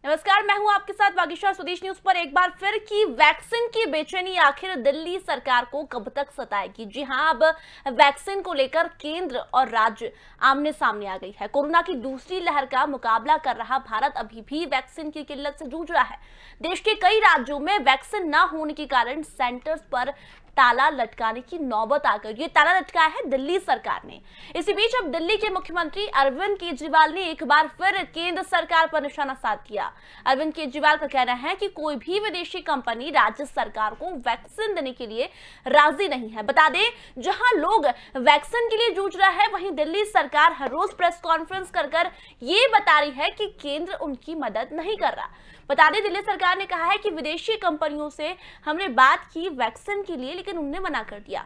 नमस्कार, मैं हूं आपके साथ वागीशा। स्वदेश न्यूज पर एक बार फिर की वैक्सीन की बेचैनी आखिर दिल्ली सरकार को कब तक सताएगी। जी हां, अब वैक्सीन को लेकर केंद्र और राज्य आमने सामने आ गई है। कोरोना की दूसरी लहर का मुकाबला कर रहा भारत अभी भी वैक्सीन की किल्लत से जूझ रहा है। देश के कई राज्यों में वैक्सीन न होने के कारण सेंटर्स पर ताला लटकाने की नौबत आ गई। ये ताला लटकाया है दिल्ली सरकार ने। इसी बीच अब दिल्ली के मुख्यमंत्री अरविंद केजरीवाल ने एक बार फिर केंद्र सरकार पर निशाना साध दिया। अरविंद केजरीवाल का कहना है कि कोई भी विदेशी कंपनी राज्य सरकार को वैक्सीन देने के लिए राजी नहीं है। बता दें, जहां लोग वैक्सीन के लिए जूझ रहे हैं, वहीं दिल्ली सरकार हर रोज प्रेस कॉन्फ्रेंस कर ये बता रही है कि केंद्र उनकी मदद नहीं कर रहा। बता दें, दिल्ली सरकार ने कहा है कि विदेशी कंपनियों से हमने बात की वैक्सीन के लिए, लेकिन उन्होंने मना कर दिया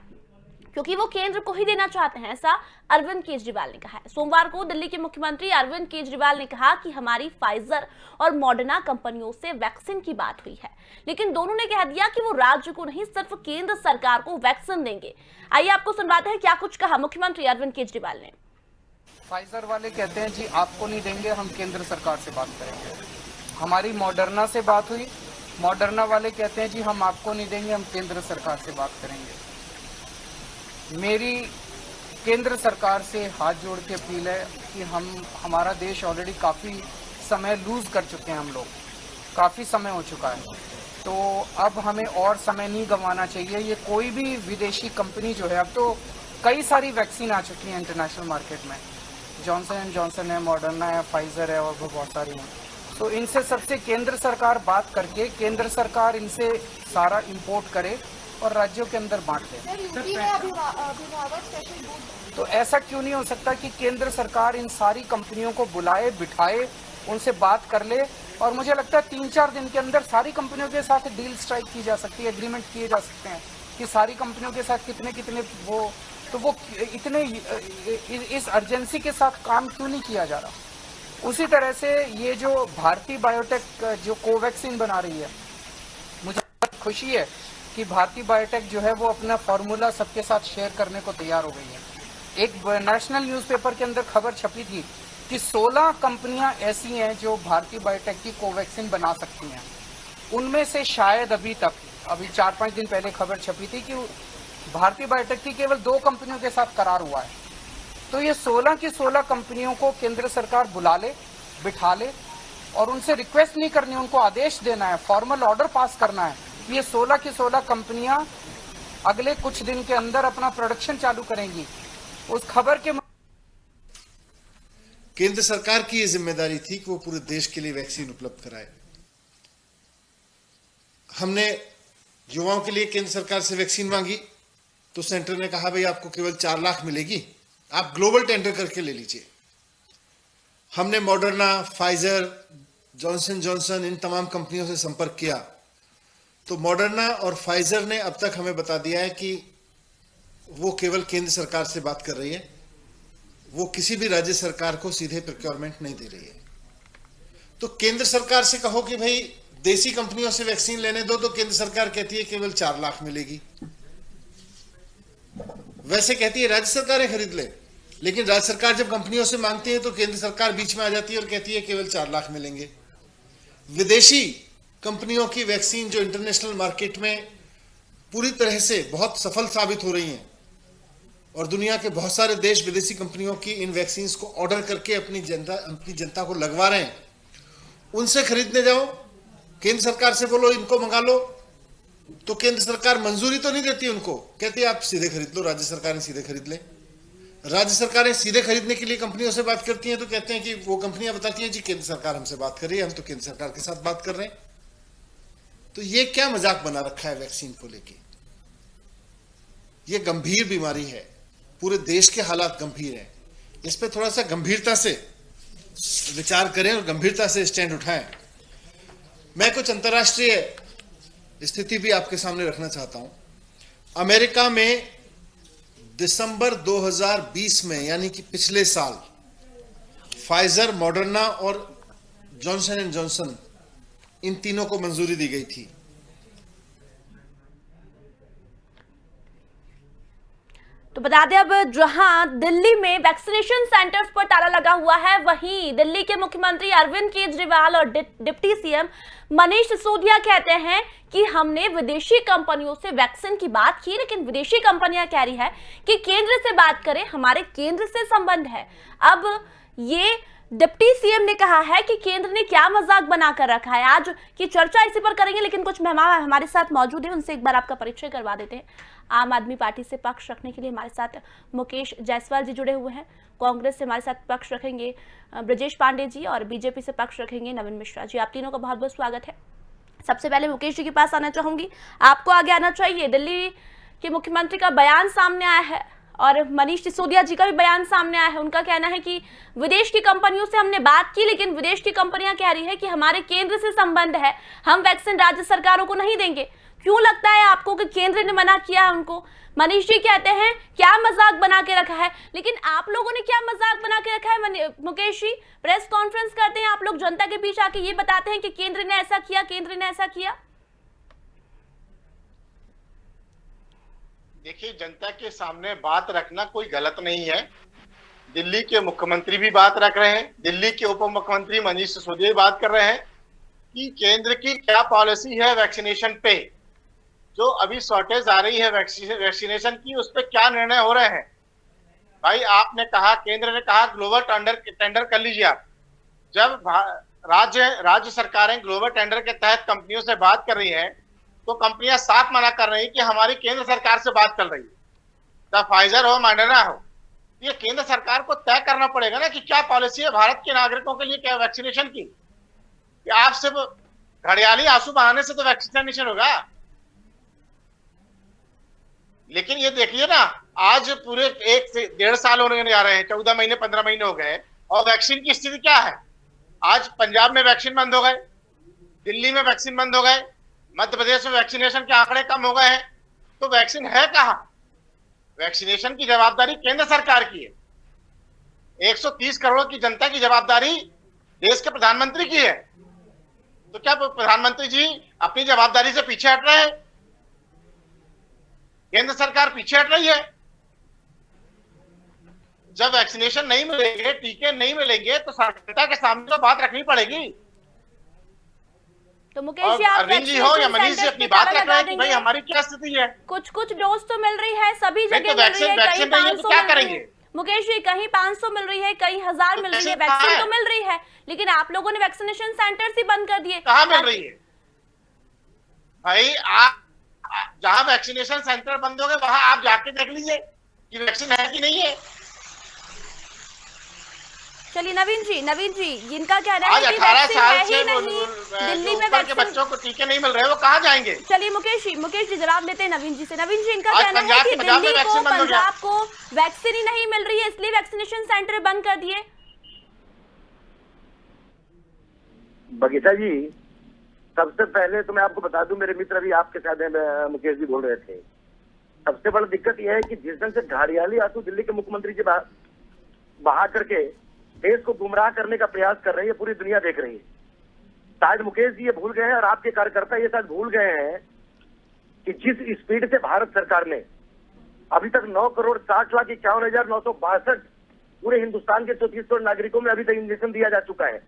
क्योंकि वो केंद्र को ही देना चाहते हैं, ऐसा अरविंद केजरीवाल ने कहा है। सोमवार को दिल्ली के मुख्यमंत्री अरविंद केजरीवाल ने कहा कि हमारी फाइजर और मॉडर्ना कंपनियों से वैक्सीन की बात हुई है, लेकिन दोनों ने कह दिया कि वो राज्य को नहीं, सिर्फ केंद्र सरकार को वैक्सीन देंगे। आइए आपको सुनवाते हैं क्या कुछ कहा मुख्यमंत्री अरविंद केजरीवाल ने। फाइजर वाले कहते हैं जी आपको नहीं देंगे, हम केंद्र सरकार से बात करेंगे। हमारी मॉडर्ना से बात हुई, मॉडर्ना वाले कहते हैं जी हम आपको नहीं देंगे, हम केंद्र सरकार से बात करेंगे। मेरी केंद्र सरकार से हाथ जोड़ के अपील है कि हमारा देश ऑलरेडी काफ़ी समय लूज़ कर चुके हैं, हम लोग काफ़ी समय हो चुका है, तो अब हमें और समय नहीं गंवाना चाहिए। ये कोई भी विदेशी कंपनी जो है, अब तो कई सारी वैक्सीन आ चुकी हैं इंटरनेशनल मार्केट में, जॉनसन एंड जॉनसन है, मॉडर्ना है, फाइजर है और भी बहुत सारी हैं। तो इनसे सबसे केंद्र सरकार बात करके केंद्र सरकार इनसे सारा इंपोर्ट करे और राज्यों के अंदर बांट दे। तो ऐसा क्यों नहीं हो सकता कि केंद्र सरकार इन सारी कंपनियों को बुलाए, बिठाए, उनसे बात कर ले, और मुझे लगता है 3-4 दिन के अंदर सारी कंपनियों के साथ डील स्ट्राइक की जा सकती है, एग्रीमेंट किए जा सकते हैं कि सारी कंपनियों के साथ कितने कितने वो इतने इस अर्जेंसी के साथ काम क्यों नहीं किया जा रहा। उसी तरह से ये जो भारतीय बायोटेक जो कोवैक्सीन बना रही है, मुझे बहुत खुशी है कि भारतीय बायोटेक जो है वो अपना फॉर्मूला सबके साथ शेयर करने को तैयार हो गई है। एक नेशनल न्यूज़पेपर के अंदर खबर छपी थी कि 16 कंपनियां ऐसी हैं जो भारतीय बायोटेक की कोवैक्सीन बना सकती हैं। उनमें से शायद अभी 4-5 दिन पहले खबर छपी थी कि भारतीय बायोटेक की केवल 2 कंपनियों के साथ करार हुआ है। तो ये 16 की 16 कंपनियों को केंद्र सरकार बुला ले, बिठा ले, और उनसे रिक्वेस्ट नहीं करनी, उनको आदेश देना है, फॉर्मल ऑर्डर पास करना है। ये 16 की 16 कंपनियां अगले कुछ दिन के अंदर अपना प्रोडक्शन चालू करेंगी। उस खबर के केंद्र सरकार की यह जिम्मेदारी थी कि वो पूरे देश के लिए वैक्सीन उपलब्ध कराए। हमने युवाओं के लिए केंद्र सरकार से वैक्सीन मांगी तो सेंटर ने कहा भाई आपको केवल 4 लाख मिलेगी, आप ग्लोबल टेंडर करके ले लीजिए। हमने मॉडर्ना, फाइजर, जॉनसन जॉनसन इन तमाम कंपनियों से संपर्क किया तो मॉडर्ना और फाइजर ने अब तक हमें बता दिया है कि वो केवल केंद्र सरकार से बात कर रही है, वो किसी भी राज्य सरकार को सीधे प्रोक्योरमेंट नहीं दे रही है। तो केंद्र सरकार से कहो कि भाई देसी कंपनियों से वैक्सीन लेने दो, तो केंद्र सरकार कहती है केवल 4 लाख मिलेगी। वैसे कहती है राज्य सरकारें खरीद ले, लेकिन राज्य सरकार जब कंपनियों से मांगती है तो केंद्र सरकार बीच में आ जाती है और कहती है केवल 4 लाख मिलेंगे। विदेशी कंपनियों की वैक्सीन जो इंटरनेशनल मार्केट में पूरी तरह से बहुत सफल साबित हो रही हैं और दुनिया के बहुत सारे देश विदेशी कंपनियों की इन वैक्सीन को ऑर्डर करके अपनी जनता को लगवा रहे हैं, उनसे खरीदने जाओ, केंद्र सरकार से बोलो इनको मंगा लो, तो केंद्र सरकार मंजूरी तो नहीं देती उनको, कहती है आप सीधे खरीद लो, राज्य सरकारें सीधे खरीद ले। राज्य सरकारें सीधे खरीदने के लिए कंपनियों से बात करती हैं तो कहते हैं कि वो कंपनियां बताती हैं जी केंद्र सरकार हमसे बात कर रही है, हम तो केंद्र सरकार के साथ बात कर रहे हैं। तो ये क्या मजाक बना रखा है वैक्सीन को लेके। ये गंभीर बीमारी है, पूरे देश के हालात गंभीर हैं, इस पे थोड़ा सा गंभीरता से विचार करें और गंभीरता से स्टैंड उठाएं। मैं कुछ अंतर्राष्ट्रीय स्थिति भी आपके सामने रखना चाहता हूं। अमेरिका में दिसंबर 2020 में, यानी कि पिछले साल, फाइजर, मॉडर्ना और जॉनसन एंड जॉनसन इन तीनों को मंजूरी दी गई थी। तो बता दें, अब जहां दिल्ली में वैक्सीनेशन सेंटर्स पर ताला लगा हुआ है, वहीं दिल्ली के मुख्यमंत्री अरविंद केजरीवाल और डिप्टी सीएम मनीष सिसोदिया कहते हैं कि हमने विदेशी कंपनियों से वैक्सीन की बात की, लेकिन विदेशी कंपनियां कह रही है कि केंद्र से बात करें, हमारे केंद्र से संबंध है। अब ये डिप्टी सीएम ने कहा है कि केंद्र ने क्या मजाक बनाकर रखा है। आज की चर्चा इसी पर करेंगे, लेकिन कुछ मेहमान हमारे साथ मौजूद हैं, उनसे एक बार आपका परिचय करवा देते हैं। आम आदमी पार्टी से पक्ष रखने के लिए हमारे साथ मुकेश जायसवाल जी जुड़े हुए हैं, कांग्रेस से हमारे साथ पक्ष रखेंगे ब्रजेश पांडे जी, और बीजेपी से पक्ष रखेंगे नवीन मिश्रा जी। आप तीनों का बहुत बहुत स्वागत है। सबसे पहले मुकेश जी के पास आना चाहूंगी, आपको आगे आना चाहिए। दिल्ली के मुख्यमंत्री का बयान सामने आया है और मनीष सिसोदिया जी का भी बयान सामने आया है। उनका कहना है कि विदेश की कंपनियों से हमने बात की, लेकिन विदेश की कंपनियां कह रही है कि हमारे केंद्र से संबंध है, हम वैक्सीन राज्य सरकारों को नहीं देंगे। क्यों लगता है आपको कि केंद्र ने मना किया है उनको? मनीष जी कहते हैं क्या मजाक बना के रखा है, लेकिन आप लोगों ने क्या मजाक बना के रखा है? मुकेश जी, प्रेस कॉन्फ्रेंस करते हैं आप लोग, जनता के बीच आके ये बताते हैं कि केंद्र ने ऐसा किया, केंद्र ने ऐसा किया। देखिए, जनता के सामने बात रखना कोई गलत नहीं है। दिल्ली के मुख्यमंत्री भी बात रख रहे हैं, दिल्ली के उप मुख्यमंत्री मनीष सिसोदिया भी बात कर रहे हैं कि केंद्र की क्या पॉलिसी है वैक्सीनेशन पे, जो अभी शॉर्टेज आ रही है वैक्सीनेशन की, उस पर क्या निर्णय हो रहे हैं। भाई, आपने कहा, केंद्र ने कहा ग्लोबल टेंडर कर लीजिए आप। जब राज्य सरकारें ग्लोबल टेंडर के तहत कंपनियों से बात कर रही हैं, तो कंपनियां साफ मना कर रही कि हमारी केंद्र सरकार से बात कर रही है, चाहे फाइजर हो, मॉडर्ना हो। ये केंद्र सरकार को तय करना पड़ेगा ना कि क्या पॉलिसी है भारत के नागरिकों के लिए, क्या वैक्सीनेशन की। कि आप सिर्फ घड़ियाली आंसू बहाने से तो वैक्सीनेशन होगा। लेकिन ये देखिए ना, आज पूरे 1 से 1.5 साल होने जा रहे हैं, 14 महीने 15 महीने हो गए, और वैक्सीन की स्थिति क्या है। आज पंजाब में वैक्सीन बंद हो गए, दिल्ली में वैक्सीन बंद हो गए, मध्य प्रदेश में वैक्सीनेशन के आंकड़े कम हो गए हैं। तो वैक्सीन है कहां? वैक्सीनेशन की जवाबदारी केंद्र सरकार की है। 130 करोड़ की जनता की जवाबदारी देश के प्रधानमंत्री की है। तो क्या प्रधानमंत्री जी अपनी जवाबदारी से पीछे हट रहे हैं? केंद्र सरकार पीछे हट रही है। जब वैक्सीनेशन नहीं मिलेंगे, टीके नहीं मिलेंगे, तो जनता के सामने तो बात रखनी पड़ेगी। तो मुकेश जी, आप अरविंद जी हो या मनीष जी अपनी बात रख रहे हैं कि भाई हमारी क्या स्थिति है। कुछ डोज तो मिल रही है, सभी जगह मिल रही है, कहीं 500 क्या करेंगे मुकेश जी, कहीं 500 मिल रही है, कहीं 1000 मिल रही है, वैक्सीन तो मिल रही है, लेकिन आप लोगों ने वैक्सीनेशन सेंटर्स ही बंद कर दिए। कहाँ मिल रही है भाई? आप जहां वैक्सीनेशन सेंटर बंद हो गए, वहां आप जाके देख लीजिए कि वैक्सीन है कि नहीं है। चलिए नवीन जी, इनका कहना आज है कि 18 वैक्सीन साल है से ही नहीं, दिल्ली में ऊपर के वैक्सीन। बच्चों को टीके नहीं मिल रहे, वो कहाँ जाएंगे? चलिए मुकेश जी जवाब देते हैं नवीन जी से। नवीन जी, इनका आज कहना है पंजाब कि में दिल्ली को, वैक्सीन बंद हो गया। पंजाब को वैक्सीन ही नहीं मिल रही है, इसलिए वैक्सीनेशन सेंटर बंद कर दिए। बगीचा जी, सबसे पहले तो मैं आपको बता दूं, मेरे मित्र भी आपके साथ हैं, मुकेश जी बोल रहे थे। सबसे बड़ी दिक्कत यह है कि जिस ढंग से घड़ियाली आंसू दिल्ली के मुख्यमंत्री जी बहा करके देश को गुमराह करने का प्रयास कर रही है, पूरी दुनिया देख रही है। शायद मुकेश जी ये भूल गए हैं और आपके कार्यकर्ता ये शायद भूल गए हैं कि जिस स्पीड से भारत सरकार ने अभी तक 9,60,51,962 पूरे हिंदुस्तान के 34 करोड़ नागरिकों में अभी तक इंजेक्शन दिया जा चुका है।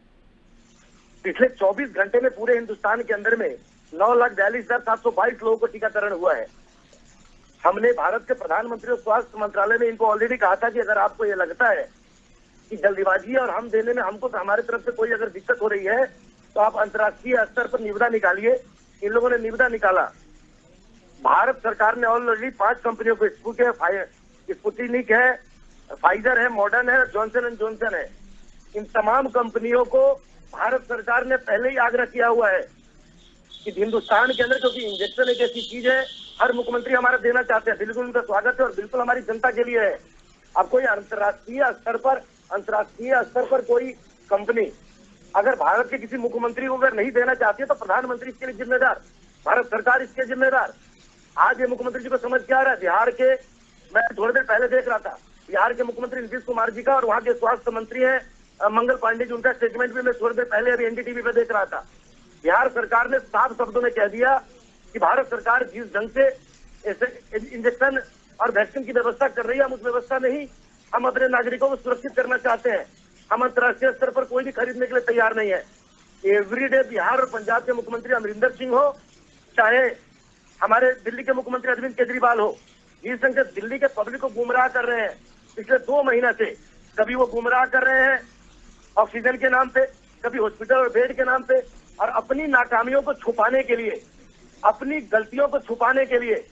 पिछले 24 घंटे में पूरे हिंदुस्तान के अंदर में 9,42,722 लोगों को टीकाकरण हुआ है। हमने भारत के प्रधानमंत्री और स्वास्थ्य मंत्रालय में इनको ऑलरेडी कहा था कि अगर आपको ये लगता है कि जल्दीबाजी और हम देने में हमको हमारे तरफ से कोई अगर दिक्कत हो रही है, तो आप अंतर्राष्ट्रीय स्तर पर निविदा निकालिए। इन लोगों ने निविदा निकाला। भारत सरकार ने ऑलरेडी 5 कंपनियों को, स्पुतनिक है, फाइजर है, मॉडर्न है, जॉनसन एंड जॉनसन है, इन तमाम कंपनियों को भारत सरकार ने पहले ही आग्रह किया हुआ है कि हिंदुस्तान के अंदर, क्योंकि इंजेक्शन एक ऐसी चीज है हर मुख्यमंत्री हमारा देना चाहते हैं, बिल्कुल उनका स्वागत है और बिल्कुल हमारी जनता के लिए है। अब कोई अंतर्राष्ट्रीय स्तर पर कोई कंपनी अगर भारत के किसी मुख्यमंत्री को अगर नहीं देना चाहती है, तो प्रधानमंत्री इसके लिए जिम्मेदार, भारत सरकार इसके जिम्मेदार। आज ये मुख्यमंत्री जी को समझ क्या आ रहा है? बिहार के, मैं थोड़ी देर पहले देख रहा था, बिहार के मुख्यमंत्री नीतीश कुमार जी का और वहां के स्वास्थ्य मंत्री है मंगल पांडे जी, उनका स्टेटमेंट भी मैं थोड़ी देर पहले अभी एनडीटीवी पे देख रहा था। बिहार सरकार ने साफ शब्दों में कह दिया कि भारत सरकार जिस ढंग से इंजेक्शन और वैक्सीन की व्यवस्था कर रही है, हम उस व्यवस्था में ही हम अपने नागरिकों को सुरक्षित करना चाहते हैं। हम अंतर्राष्ट्रीय स्तर पर कोई भी खरीदने के लिए तैयार नहीं है। एवरीडे बिहार और पंजाब के मुख्यमंत्री अमरिंदर सिंह हो, चाहे हमारे दिल्ली के मुख्यमंत्री अरविंद केजरीवाल हो, जिस संग से दिल्ली के पब्लिक को गुमराह कर रहे हैं पिछले 2 महीना से। कभी वो गुमराह कर रहे हैं ऑक्सीजन के नाम पे, कभी हॉस्पिटल और बेड के नाम पे, और अपनी नाकामियों को छुपाने के लिए, अपनी गलतियों को छुपाने के लिए,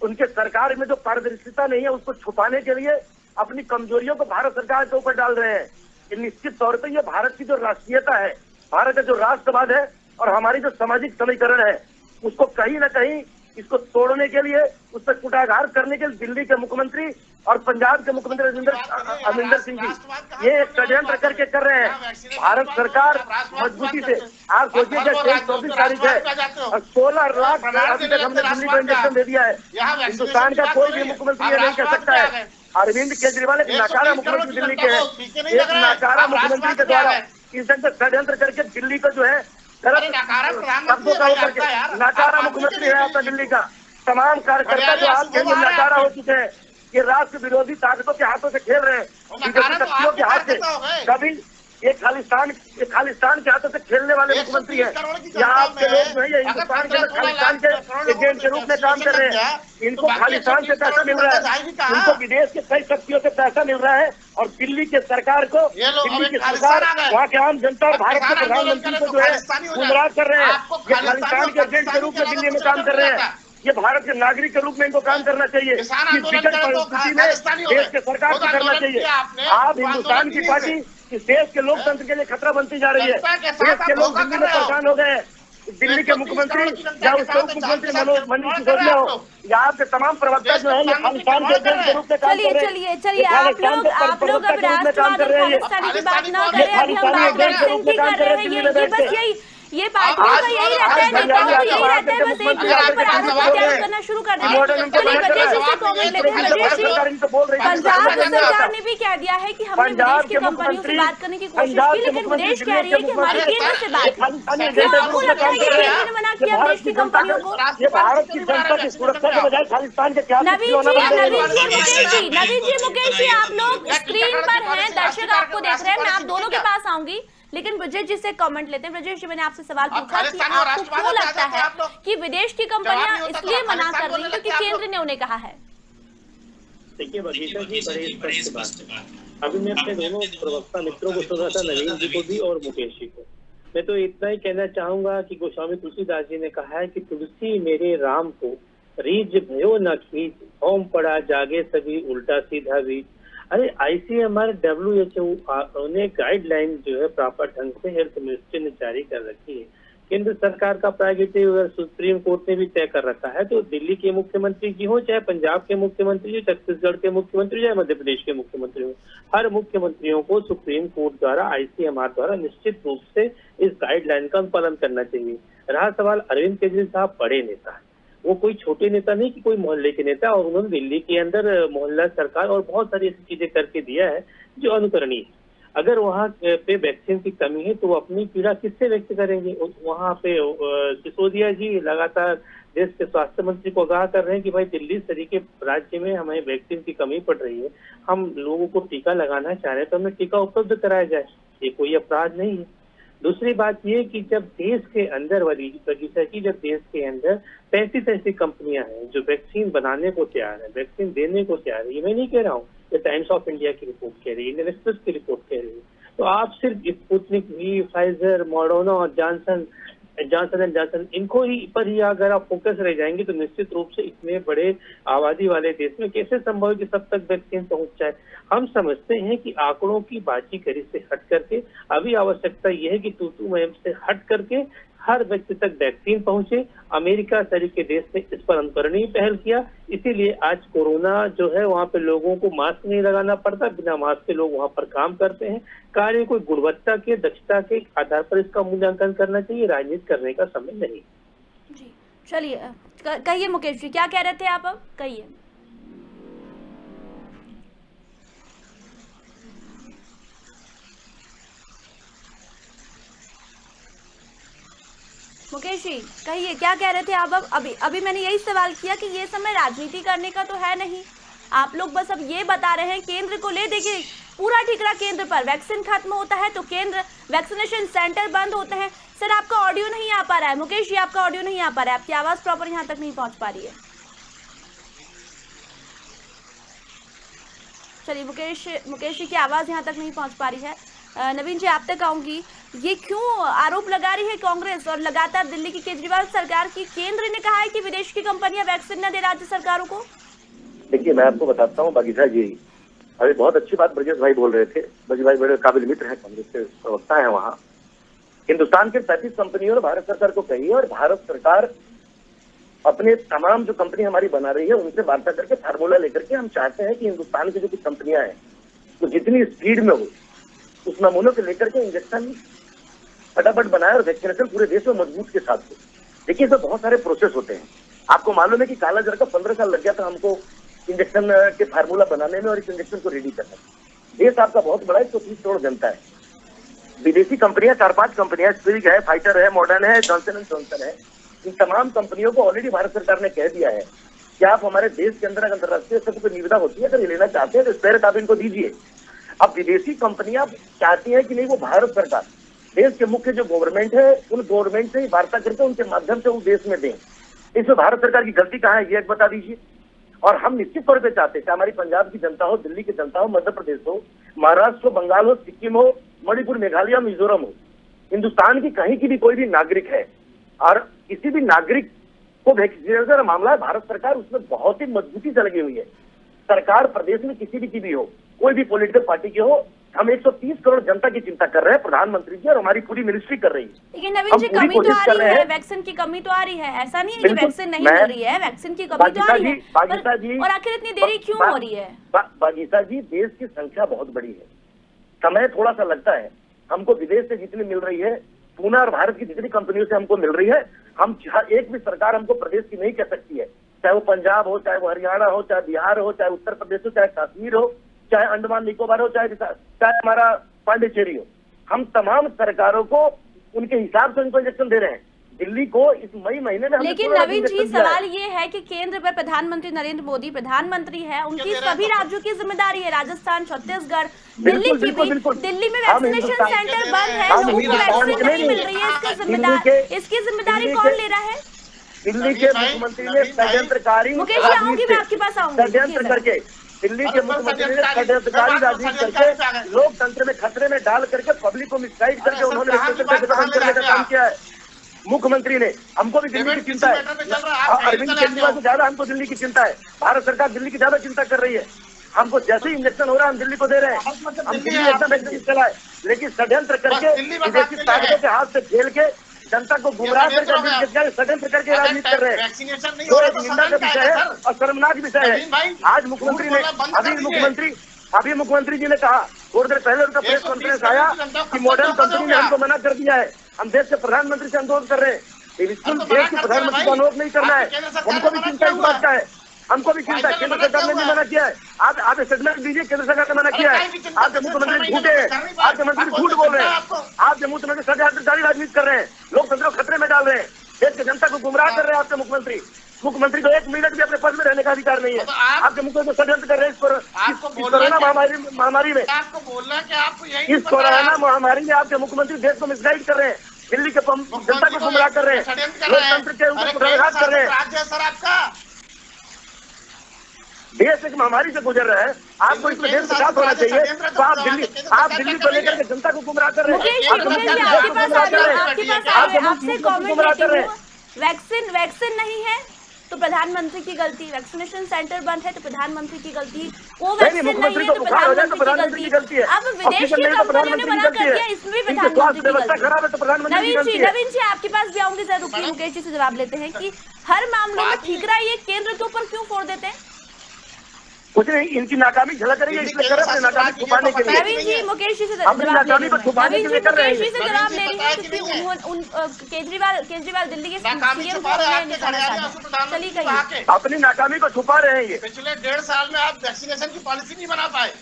उनके सरकार में जो पारदर्शिता नहीं है उसको छुपाने के लिए अपनी कमजोरियों को भारत सरकार के ऊपर डाल रहे हैं। ये निश्चित तौर पे ये भारत की जो राष्ट्रीयता है, भारत का जो राष्ट्रवाद है और हमारी जो सामाजिक समीकरण है, उसको कहीं ना कहीं इसको तोड़ने के लिए, उस पर कुटाघात करने के लिए दिल्ली के मुख्यमंत्री और पंजाब के मुख्यमंत्री अमरिंदर सिंह जी ये षड्यंत्र करके कर रहे हैं। भारत सरकार मजबूती से, आप सोचिए कि 24 तारीख है और 16 लाख अभी तक हमने दिल्ली को इंजेक्शन दे दिया है। हिंदुस्तान का कोई भी मुख्यमंत्री ये नहीं कर सकता है। अरविंद केजरीवाल एक नाकारा मुख्यमंत्री दिल्ली के हैं, एक नाकारा मुख्यमंत्री के द्वारा इस ढंग से षड्यंत्र करके दिल्ली को जो है शब्दों का होकर के नाकारा मुख्यमंत्री है आपका दिल्ली का। तमाम कार्यकर्ता जो आपके नाकारा हो चुके हैं, ये राष्ट्र विरोधी ताकतों के हाथों से खेल रहे हैं, विदेशी शक्तियों के हाथ से। कभी ये खालिस्तान के हाथों से खेलने वाले मुख्यमंत्री हैं। यहाँ आपके लोग जो है ये हिंदुस्तान के अंदर खालिस्तान के एजेंट के रूप में काम कर रहे हैं। इनको खालिस्तान से पैसा मिल रहा है, इनको विदेश के कई शक्तियों से पैसा मिल रहा है, और दिल्ली के सरकार को, दिल्ली की सरकार, वहाँ के आम जनता और भारत के प्रधानमंत्री को जो है गुमराह कर रहे हैं। ये खालिस्तान के एजेंट के रूप में दिल्ली में काम कर रहे हैं। ये भारत के नागरिक के रूप में इनको काम करना चाहिए। इस विकट परिस्थिति में देश के सरकार को करना चाहिए। आप हिंदुस्तान की पार्टी इस देश के लोकतंत्र के लिए खतरा बनती जा रही है। देश के लोग दिल्ली में परेशान हो गए हैं। दिल्ली के मुख्यमंत्री या उसके उप मुख्यमंत्री मनीष सिसोदिया हो, या आपके तमाम प्रवक्ता जो है ये खालिस्तान के एजेंट के रूप में काम कर रहे हैं। चलिए आप लोग अब राष्ट्रवाद और खालिस्तानी की बात ना करें, अभी हम बात वैक्सीन की कर रहे हैं। ये बस ये पार्टियों का यही रहता है, नेताओं का यही रहता है, बस एक दूसरे पर आरोप करना शुरू कर देते हैं। चलिए गजेश जी से कमेंट लेते हैं। गजेश जी, पंजाब सरकार ने भी कह दिया है कि हमने विदेश की कंपनियों से बात करने की कोशिश की, लेकिन विदेश कह रही है कि हमारी केंद्र से बात है। क्यों आपको लगता है कि केंद्र ने मना किया विदेश की कंपनियों को? ये भारत की जनता की सुरक्षा के बजाय खालिस्तान के क्या नवीन जी, मुकेश जी, आप लोग स्क्रीन पर हैं, दर्शक आपको देख रहे हैं। मैं आप दोनों के पास आऊंगी, लेकिन ब्रजेश जी से कमेंट लेते हैं। ब्रजेश जी, मैंने आपसे सवाल पूछा कि आपको क्यों लगता है कि विदेश की कंपनियां इसलिए मना कर रही हैं क्योंकि केंद्र ने उन्हें कहा है? देखिए बगीचा जी, बड़े स्पष्ट बात। अभी मैं अपने दोनों प्रवक्ता मित्रों को सुना था, नवीन जी को भी और मुकेश जी को। मैं तो इतना ही कहना चाहूंगा कि गोस्वामी तुलसीदास जी ने कहा है कि तुलसी मेरे राम को रीझ भयो न खींच, होम पड़ा जागे सभी उल्टा सीधा बीच। अरे ICMR WHO ने गाइडलाइन जो है प्रॉपर ढंग से हेल्थ मिनिस्ट्री ने जारी कर रखी है। केंद्र सरकार का प्रायोगिक सुप्रीम कोर्ट ने भी तय कर रखा है। तो दिल्ली के मुख्यमंत्री जी हो, चाहे पंजाब के मुख्यमंत्री हो, छत्तीसगढ़ के मुख्यमंत्री, चाहे मध्य प्रदेश के मुख्यमंत्री हो, हर मुख्यमंत्रियों को सुप्रीम कोर्ट द्वारा ICMR द्वारा निश्चित रूप से इस गाइडलाइन का पालन करना चाहिए। रहा सवाल अरविंद केजरीवाल साहब बड़े नेता है, वो कोई छोटे नेता नहीं कि कोई मोहल्ले के नेता, और उन्होंने दिल्ली के अंदर मोहल्ला सरकार और बहुत सारी ऐसी चीजें करके दिया है जो अनुकरणीय है। अगर वहाँ पे वैक्सीन की कमी है तो वो अपनी पीड़ा किससे व्यक्त करेंगे? वहाँ पे सिसोदिया जी लगातार देश के स्वास्थ्य मंत्री को आगाह कर रहे हैं कि भाई दिल्ली तरीके राज्य में हमें वैक्सीन की कमी पड़ रही है, हम लोगों को टीका लगाना चाह रहे हैं तो हमें टीका उपलब्ध कराया जाए, ये कोई अपराध नहीं है। दूसरी बात ये कि जब देश के अंदर बगीचा की, जब देश के अंदर 35 ऐसी कंपनियां हैं जो वैक्सीन बनाने को तैयार है, वैक्सीन देने को तैयार है, ये मैं नहीं कह रहा हूँ, ये टाइम्स ऑफ इंडिया की रिपोर्ट कह रही है, इंडियन एक्सप्रेस की रिपोर्ट कह रही है। तो आप सिर्फ स्पुतनिक वी, फाइजर, मॉडर्ना और जॉनसन एंड जॉनसन इनको ही पर ही अगर आप फोकस रह जाएंगे तो निश्चित रूप से इतने बड़े आबादी वाले देश में कैसे संभव है कि सब तक वैक्सीन पहुंच जाए? हम समझते हैं कि आंकड़ों की बाजीगरी से हट करके अभी आवश्यकता यह है कि तू मैं से हट करके हर व्यक्ति तक वैक्सीन पहुंचे। अमेरिका तरीके देश ने इस पर अनुकरणीय पहल किया, इसीलिए आज कोरोना जो है वहाँ पे लोगों को मास्क नहीं लगाना पड़ता, बिना मास्क के लोग वहाँ पर काम करते हैं। कार्य कोई गुणवत्ता के, दक्षता के आधार पर इसका मूल्यांकन करना चाहिए, राजनीति करने का समय नहीं। जी चलिए, कहिए मुकेश जी, क्या कह रहे थे आप? अब कहिए। मुकेश जी कहिए क्या कह रहे थे आप? अब अभी मैंने यही सवाल किया कि ये समय राजनीति करने का तो है नहीं, आप लोग बस अब ये बता रहे हैं केंद्र को ले, देखिए पूरा ठिकरा केंद्र पर, वैक्सीन खत्म होता है तो केंद्र वैक्सीनेशन सेंटर बंद होते हैं। सर आपका ऑडियो नहीं आ पा रहा है, मुकेश जी आपका ऑडियो नहीं आ पा रहा है, आपकी आवाज प्रॉपर यहाँ तक नहीं पहुंच पा रही है। चलिए मुकेश जी की आवाज यहाँ तक नहीं पहुंच पा रही है। नवीन जी आप तक आऊंगी, ये क्यों आरोप लगा रही है कांग्रेस और लगातार दिल्ली की केजरीवाल सरकार की? केंद्र ने कहा है कि विदेश की कंपनियां वैक्सीन न दे राज्य सरकारों को। देखिए मैं आपको बताता हूँ बागीसा जी, अभी बहुत अच्छी बात ब्रजेश भाई बोल रहे थे। ब्रजेश भाई बड़े काबिल मित्र हैं, कांग्रेस के प्रवक्ता है वहाँ। हिंदुस्तान के 35 कंपनियों ने भारत सरकार को कही है और भारत सरकार अपने तमाम जो कंपनी हमारी बना रही है उनसे वार्ता करके फार्मूला लेकर के हम चाहते हैं कि हिंदुस्तान की जो कुछ कंपनियां हैं तो जितनी स्पीड में हो उस नमूनों को लेकर के इंजेक्शन फटाफट बनाए और वैक्सीनेशन पूरे देश में मजबूत के साथ हो। देखिए इसमें बहुत सारे प्रोसेस होते हैं। आपको मालूम है कि कालाजार का 15 साल लग गया था हमको इंजेक्शन के फार्मूला बनाने में और इस इंजेक्शन को रेडी करने में। देश आपका बहुत बड़ा है, 130 करोड़ जनता है। विदेशी कंपनियां 4-5 कंपनियां, स्पिरिट है, फाइटर है, मॉडर्न है, जॉनसन एंड जॉनसन है, इन तमाम कंपनियों को ऑलरेडी भारत सरकार ने कह दिया है कि आप हमारे देश के अंदर अंतर्राष्ट्रीय स्तर पर निविदा होती है, अगर ये लेना चाहते हैं तो स्पेयर आप इनको दीजिए। अब विदेशी कंपनियां चाहती हैं कि नहीं वो भारत सरकार, देश के मुख्य जो गवर्नमेंट है उन गवर्नमेंट से ही वार्ता करके उनके माध्यम से वो देश में दें। इसमें भारत सरकार की गलती कहाँ है ये एक बता दीजिए। और हम निश्चित तौर पर चाहते हैं कि हमारी पंजाब की जनता हो, दिल्ली की जनता हो, मध्य प्रदेश हो, महाराष्ट्र हो, बंगाल हो, सिक्किम हो, मणिपुर, मेघालय, मिजोरम हो, हिंदुस्तान की कहीं की भी कोई भी नागरिक है और किसी भी नागरिक को वैक्सीनेशन का मामला है, भारत सरकार उसमें बहुत ही मजबूती से लगी हुई है। सरकार प्रदेश में किसी की भी हो, कोई भी पॉलिटिकल पार्टी की हो, हम 130 करोड़ जनता की चिंता कर रहे हैं, प्रधानमंत्री जी और हमारी पूरी मिनिस्ट्री कर रही है। लेकिन नवीन जी कमी तो आ रही है, वैक्सीन की कमी तो आ रही है, ऐसा नहीं है कि वैक्सीन नहीं मिल रही है, वैक्सीन की कमी तो आ रही है, और आखिर इतनी देरी क्यों हो रही है? बागीसा जी देश की संख्या बहुत बड़ी है, समय थोड़ा सा लगता है। हमको विदेश से जितनी मिल रही है, पूना और भारत की जितनी कंपनियों से हमको मिल रही है, हम एक भी सरकार हमको प्रदेश की नहीं कह सकती है, चाहे वो पंजाब हो, चाहे वो हरियाणा हो, चाहे बिहार हो, चाहे उत्तर प्रदेश हो, चाहे कश्मीर हो, चाहे अंडमान निकोबार हो, चाहे हमारा पांडिचेरी हो। हम तमाम सरकारों को उनके हिसाब से उनको इंजेक्शन दे रहे हैं। दिल्ली को इस मई महीने में लेकिन नवीन जी सवाल ये है कि केंद्र पर प्रधानमंत्री नरेंद्र मोदी प्रधानमंत्री है, उनकी सभी राज्यों की जिम्मेदारी है, राजस्थान, छत्तीसगढ़, दिल्ली की भी। दिल्ली में वैक्सीनेशन सेंटर बंद है, लोगों को वैक्सीन नहीं मिल रही है, इसकी जिम्मेदारी कौन ले रहा है? दिल्ली के मुख्यमंत्री ने षड्यंत्रकारी मुकेश जी आऊंगी, मैं आपके पास आऊंगी, षड्यंत्र करके दिल्ली के मुख्यमंत्री ने षड्यंत्रकारी राजनीति करके लोकतंत्र में खतरे में डाल करके पब्लिक को मिसगाइड करके उन्होंने बंद करने का काम किया है। मुख्यमंत्री ने, हमको भी दिल्ली की चिंता है, अरविंद केजरीवाल को ज्यादा हमको दिल्ली की चिंता है, भारत सरकार दिल्ली की ज्यादा चिंता कर रही है। हमको जैसे ही इंजेक्शन हो रहा है हम दिल्ली को दे रहे हैं, हम दिल्ली एकदम वैक्सीन चलाए, लेकिन षड्यंत्र करके विदेशी ताकतों के हाथ से खेल के जनता को गुमराह करके षड्यंत्र करके राजनीति कर रहे हैं, जो एक निंदा का विषय है और शर्मनाक विषय है। आज मुख्यमंत्री ने अभी मुख्यमंत्री जी ने कहा, थोड़ी देर पहले उनका प्रेस कॉन्फ्रेंस आया कि मॉडर्न कंपनी ने हमको मना कर दिया है। हम देश के प्रधानमंत्री से अनुरोध कर रहे हैं, बिल्कुल देश के प्रधानमंत्री को अनुरोध नहीं करना है, हमको भी चिंता इस बात का है, हमको भी चिंता है। केंद्र सरकार ने भी मना किया है, आप स्टेटमेंट दीजिए, केंद्र सरकार ने मना किया है। आपके मुख्यमंत्री झूठे हैं, आपके मंत्री झूठ बोल रहे हैं, आपके मुख्यमंत्री षड्यंत्रकारी राजनीति कर रहे हैं, लोकतंत्र को खतरे में डाल रहे हैं, देश की जनता को गुमराह कर रहे हैं। आपके मुख्यमंत्री को 1 मिनट भी अपने पद में रहने का अधिकार नहीं है। आपके मुख्यमंत्री षड्यंत्र कर रहे हैं इस कोरोना महामारी में, इस कोरोना महामारी में आपके मुख्यमंत्री देश को मिसगाइड कर रहे हैं, दिल्ली के जनता को गुमराह कर रहे हैं, लोकतंत्र के ऊपर कुठाराघात कर रहे हैं। देश एक महामारी से गुजर रहा है, आपको इसमें देश के साथ होना चाहिए, तो आप दिल्ली को लेकर के जनता को गुमराह कर रहे हैं। वैक्सीन नहीं है तो प्रधानमंत्री की गलती, वैक्सीनेशन सेंटर बंद है तो प्रधानमंत्री की गलती, कोवैक्सीन नहीं है तो प्रधानमंत्री की गलती। अब विदेश की कंपनियों ने मना कर दिया, इसमें भी प्रधानमंत्री की गलती। नवीन जी आपके पास भी आऊंगी, जरा रुकिए, मुकेश जी से जवाब लेते हैं कि हर मामले में ठीकरा ये केंद्र के ऊपर क्यों फोड़ देते हैं? कुछ नहीं, इनकी नाकामी झलक रही है, इसलिए कर रहे हैं, नाकामी छुपाने के लिए। नवीन जी मुकेश जी से जवाब ले रही है, केजरीवाल दिल्ली के सीएम को चली गई, अपनी नाकामी को छुपा रहे हैं। ये पिछले 1.5 साल में आप वैक्सीनेशन की पॉलिसी नहीं बना पाए।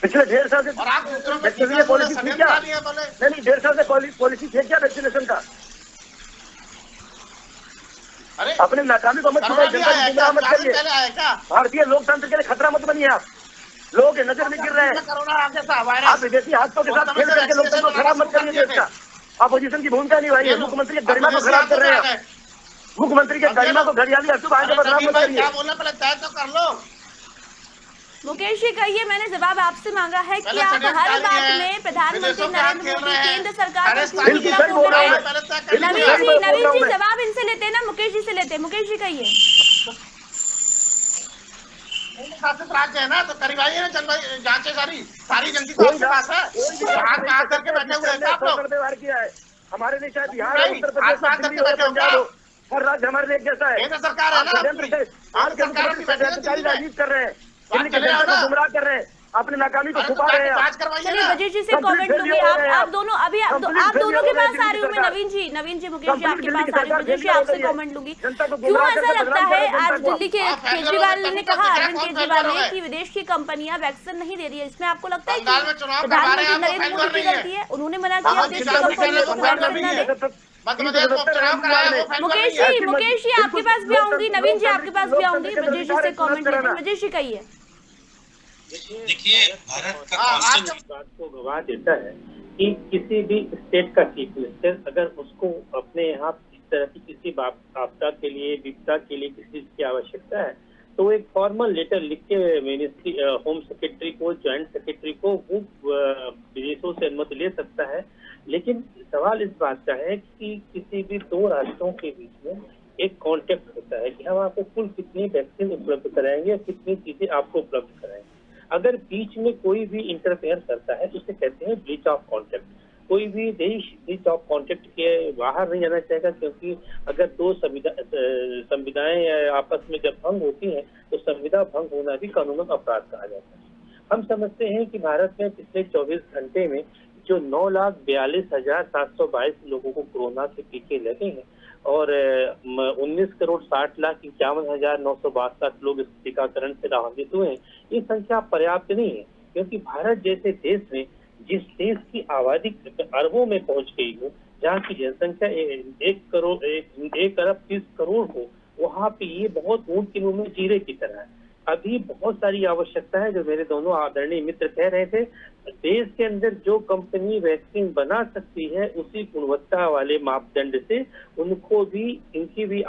पिछले 1.5 साल से और आप दूसरों पे वैक्सीनेशन पॉलिसी थी क्या? षड्यंत्र दिया बोले। नहीं 1.5 साल से पॉलिसी थी क्या वैक्सीनेशन का? अरे अपने नाकामी को मत कोरोना छुपाइए, भी जनता आया को क्या? गुमराह मत 4 दिन करिए। पहले आया क्या? भारतीय लोकतंत्र के लिए खतरा मत बनिए आप। लोगों के नजर में गिर रहे हैं। कोरोना आ गया था आप वायरस। विदेशी हाथों के साथ खेल करके लोकतंत्र को खराब मत करिए देश का। अपोजिशन की भूमिका निभाइए, मुख्यमंत्री की गरिमा को खराब कर रहे हैं आप। मुख्यमंत्री के गरिमा को घड़ियाली अशुभ आगे बदनाम मत करिए। क्या बोलना पहले तय तो कर लो। मुकेश जी कहिए, मैंने जवाब आपसे मांगा है कि पहले आप षड्यंत्र हर जारी बात है, में प्रधानमंत्री विदेशों के हाथ नरेंद्र खेल मोदी रहे हैं, केंद्र सरकार पर अरेस्ट क्यों बिल्कुल खिलाफ सही हो बोल रहा रहे हूं हैं? मैं। पहले तय कर नवीन लीजिए। जी, बोल रहा नवीन हूं जी मैं। जवाब इनसे लेते हैं ना, मुकेश जी से लेते हैं। मुकेश जी कहिए। शासित राज्य है ना, तो करवाइए ना जांचें सारी जनता तो आपके पास है। हाथ करके बैठे हुए हैं आप लोग। व्यवहार किया है हमारे लिए, चाहे बिहार हो, नहीं, उत्तर प्रदेश हो, हाथ दिल्ली करके हो, बैठे हो पंजाब क्या? हो, हर राज्य हमारे लिए एक जैसा है। केंद्र सरकार है आप ना षड्यंत्र आपकी। से आपके सरकार अपनी बैठी है षड्यंत्रकारी दिल्ली में। राजनीति कर रहे हैं, दिल्ली के कर रहे हो जनता को ना? गुमराह कर रहे हैं, अपनी नाकामी को अरे तो छुपा रहे हैं आप। जांच करवाइए चलिए ना। ब्रजेश जी से Complete कमेंट लूंगी। failure हो गए आप आप। दोनों अभी आप Complete दोनों के failure हो पास गए आ रही हूँ मैं। सरकार। नवीन जी, मुकेश जी Complete आपके दिल्ली पास की आ रही हूँ। सरकार ब्रजेश जी failure हो आपसे गई है। कमेंट लूंगी। जनता को क्यों गुमराह ऐसा करके लगता बदनाम है कर रहे हैं आज जनता को। दिल्ली के आप failure केजरीवाल हो गए, ने तभी तो कहा, दिख रहा है अरविंद कौन केजरीवाल failure हो ने गए। कि विदेश की कंपनियां वैक्सीन नहीं दे रही है। इसमें आपको लगता है बंगाल में कि चुनाव करवा रहे प्रधानमंत्री हैं, नरेंद्र आपको मोदी की failure गलती नहीं है? उन्होंने मना हाँ, किया जी, विदेश चिंता की मत करिए, कंपनियों को बंगाल में वैक्सीन भी न है। दे। मध्य प्रदेश में उपचुनाव कराया, वो failure मुकेश नहीं है। जी, आपके पास भी आऊंगी। नवीन जी आपके पास भी आऊंगी। ब्रजेश जी से कमेंट लेते हैं। ब्रजेश जी कहिए। देखिए भारत का हाँ, कॉन्स्टेंट इस बात को गवाह देता है कि किसी भी स्टेट का चीफ मिनिस्टर अगर उसको अपने यहाँ इस तरह की किसी आपदा के लिए, विपदा के लिए किसी चीज की आवश्यकता है तो एक फॉर्मल लेटर लिख के मिनिस्ट्री, होम सेक्रेटरी को, ज्वाइंट सेक्रेटरी को वो विदेशों से अनुमति ले सकता है। लेकिन सवाल इस बात का है कि किसी भी दो राष्ट्रों के बीच में एक कॉन्टेक्ट होता है कि हम आपको कुल कितनी वैक्सीन उपलब्ध कराएंगे, कितनी चीजें आपको उपलब्ध कराएंगे। अगर बीच में कोई भी इंटरफेयर करता है तो उसे कहते हैं ब्रीच ऑफ कॉन्ट्रैक्ट। कोई भी देश ब्रीच ऑफ कॉन्ट्रैक्ट के बाहर नहीं जाना चाहेगा, क्योंकि अगर दो संविधाएं आपस में जब भंग होती हैं तो संविधा भंग होना भी कानूनन अपराध कहा जाता है। हम समझते हैं कि भारत में पिछले 24 घंटे में जो 9,42,722 लोगों को कोरोना के टीके लगे हैं और 19,60,51,962 लोग इस टीकाकरण से लाभान्वित हुए हैं, ये संख्या पर्याप्त नहीं है। क्योंकि भारत जैसे देश में, जिस देश की आबादी अरबों में पहुंच गई हो, जहाँ की जनसंख्या 1 अरब 30 करोड़ हो, वहाँ पे ये बहुत ऊंट के मुंह में जीरे की तरह है। अभी बहुत सारी आवश्यकता है। जो मेरे दोनों आदरणीय मित्र कह रहे थे, देश के अंदर जो कंपनी वैक्सीन बना सकती है उसी गुणवत्ता वाले मापदंड से उनको भी, इनकी भी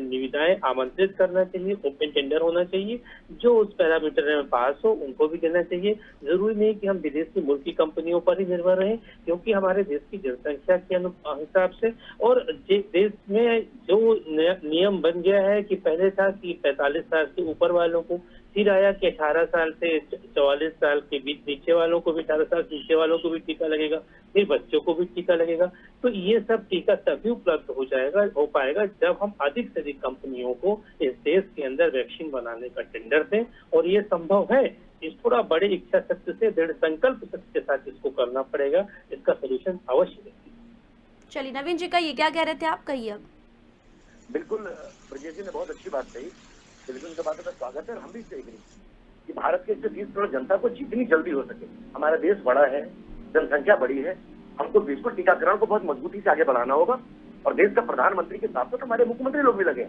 निविदाएं आमंत्रित करना चाहिए। ओपन टेंडर होना चाहिए। जो उस पैरामीटर में पास हो उनको भी देना चाहिए। जरूरी नहीं कि हम विदेशी मुल्क की कंपनियों पर ही निर्भर रहें, क्योंकि हमारे देश की जनसंख्या के हिसाब से और देश में जो नियम बन गया है कि पहले था कि 45 साल से ऊपर वालों को, फिर आया कि 18 साल से 44 साल के बीच नीचे वालों को भी, 18 साल से नीचे वालों को भी टीका लगेगा, फिर बच्चों को भी टीका लगेगा। तो ये सब टीका तभी उपलब्ध हो पाएगा जब हम अधिक से अधिक कंपनियों को इस देश के अंदर वैक्सीन बनाने का टेंडर दें। और ये संभव है। इस थोड़ा बड़े इच्छा शक्ति से, दृढ़ संकल्प शक्ति के साथ इसको करना पड़ेगा। इसका सोल्यूशन अवश्य देखिए। चलिए नवीन जी कहिए, क्या कह रहे थे आप? कहिए अब। बिल्कुल ब्रजेश जी ने बहुत अच्छी बात कही। बिल्कुल उनका बात का स्वागत है। हम भी इससे एग्री कि भारत के 130 करोड़ जनता को जितनी जल्दी हो सके, हमारा देश बड़ा है, जनसंख्या बड़ी है, हमको बिल्कुल टीकाकरण को बहुत मजबूती से आगे बढ़ाना होगा। और देश का प्रधानमंत्री के साथ साथ हमारे मुख्यमंत्री लोग भी लगे।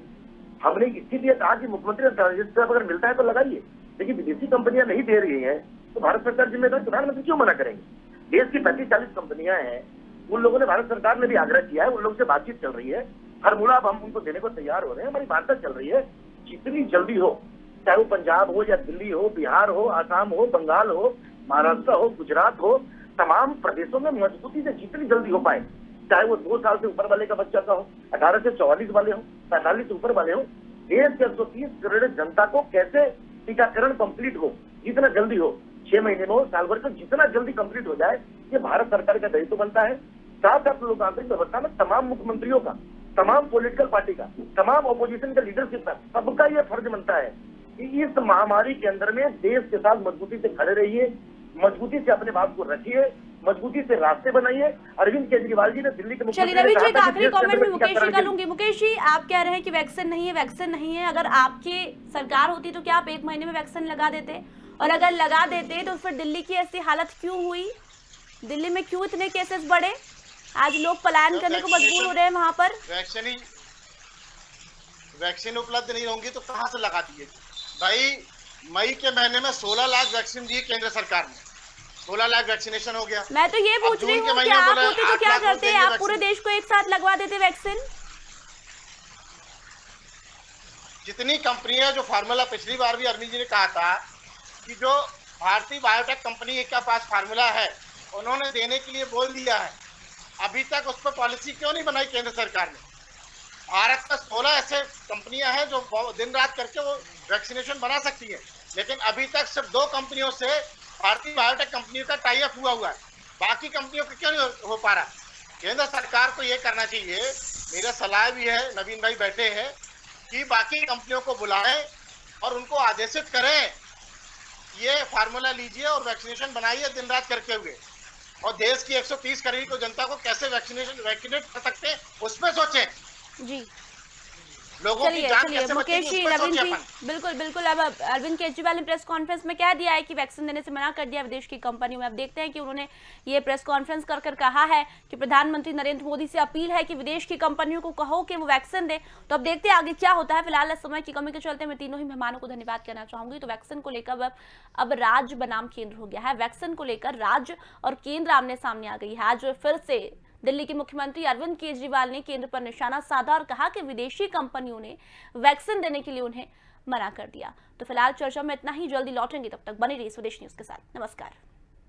हमने इसीलिए कहा कि मुख्यमंत्री अगर मिलता है तो लगाइए, लेकिन विदेशी कंपनियां नहीं दे रही है तो भारत सरकार जिम्मेदार, प्रधानमंत्री क्यों मना करेंगे? देश की 35-40 कंपनियां हैं, उन लोगों ने, भारत सरकार ने भी आग्रह किया है, उन लोगों से बातचीत चल रही है। हर मुड़ा अब हम उनको देने को तैयार हो रहे हैं। हमारी वार्ता चल रही है। जितनी जल्दी हो, चाहे वो पंजाब हो या दिल्ली हो, बिहार हो, आसाम हो, बंगाल हो, महाराष्ट्र हो, गुजरात हो, तमाम प्रदेशों में मजबूती से जितनी जल्दी हो पाए, चाहे वो 2 साल से ऊपर वाले का बच्चा का हो, 18 से 44 वाले हो, 45 से ऊपर वाले हो, देश के 130 करोड़ जनता को कैसे टीकाकरण कंप्लीट हो, जितना जल्दी हो, 6 महीने में हो, साल भर में जितना जल्दी कंप्लीट हो जाए, ये भारत सरकार का दायित्व बनता है। साथ साथ लोकतांत्रिक व्यवस्था में तमाम मुख्यमंत्रियों का, तमाम पॉलिटिकल पार्टी का, तमाम ऑपोजिशन का लीडरशिप का, सबका ये फर्ज बनता है कि इस महामारी के अंदर में देश के साथ मजबूती से खड़े रहिए, मजबूती से अपने बात को रखिए, मजबूती से रास्ते बनाइए। अरविंद केजरीवाल जी ने दिल्ली के चलिए नवीन जी, एक आखिरी कमेंट में मुकेश जी का लूंगी। मुकेश जी, आप कह रहे हैं कि वैक्सीन नहीं है, वैक्सीन नहीं है। अगर आपकी सरकार होती तो क्या आप 1 महीने में वैक्सीन लगा देते? और अगर लगा देते तो फिर दिल्ली की ऐसी हालत क्यों हुई? दिल्ली में क्यों इतने केसेस बढ़े? आज लोग पलायन करने को मजबूर हो रहे हैं वहां पर। वैक्सीन उपलब्ध नहीं होंगी तो कहां से लगा दिए भाई? मई के महीने में 16 लाख वैक्सीन दी केंद्र सरकार ने, 16 लाख वैक्सीनेशन हो गया। मैं तो ये पूछ रही हूँ कि आप होते तो क्या करते? आप पूरे देश को एक साथ लगवा देते वैक्सीन? जितनी कंपनियां, जो फार्मूला पिछली बार भी अरविंद जी ने कहा था कि जो भारतीय बायोटेक कंपनी के पास फार्मूला है उन्होंने देने के लिए बोल दिया है, अभी तक उस पर पॉलिसी क्यों नहीं बनाई केंद्र सरकार ने? भारत में 16 ऐसे कंपनियां हैं जो दिन रात करके वो वैक्सीनेशन बना सकती है, लेकिन अभी तक सिर्फ 2 कंपनियों से भारतीय बायोटेक कंपनियों का टाई अप हुआ है, बाकी कंपनियों का क्यों नहीं हो पा रहा? केंद्र सरकार को ये करना चाहिए, मेरा सलाह भी है, नवीन भाई बैठे हैं, कि बाकी कंपनियों को बुलाएं और उनको आदेशित करें, ये फार्मूला लीजिए और वैक्सीनेशन बनाइए दिन रात करके हुए, और देश की 130 करोड़ को जनता को कैसे वैक्सीनेट कर सकते हैं उस पर सोचें जी। लोगों की जान कैसे मुकेश जी, रविंद्र जी, बिल्कुल बिल्कुल। अब अरविंद केजरीवाल ने प्रेस कॉन्फ्रेंस में कह दिया है कि वैक्सीन देने से मना कर दिया विदेश की कंपनियों में। अब देखते हैं कि उन्होंने ये प्रेस कॉन्फ्रेंस कर कहा है कि प्रधानमंत्री नरेंद्र मोदी से अपील है कि विदेश की कंपनियों को कहो कि वो वैक्सीन दे। तो अब देखते हैं आगे क्या होता है। फिलहाल इस समय की कमी के चलते मैं तीनों ही मेहमानों को धन्यवाद करना चाहूंगी। तो वैक्सीन को लेकर अब राज्य बनाम केंद्र हो गया है। वैक्सीन को लेकर राज्य और केंद्र आमने सामने आ गई है। आज फिर से दिल्ली के मुख्यमंत्री अरविंद केजरीवाल ने केंद्र पर निशाना साधा और कहा कि विदेशी कंपनियों ने वैक्सीन देने के लिए उन्हें मना कर दिया। तो फिलहाल चर्चा में इतना ही, जल्दी लौटेंगे, तब तक बने रहिए स्वदेश न्यूज के साथ। नमस्कार।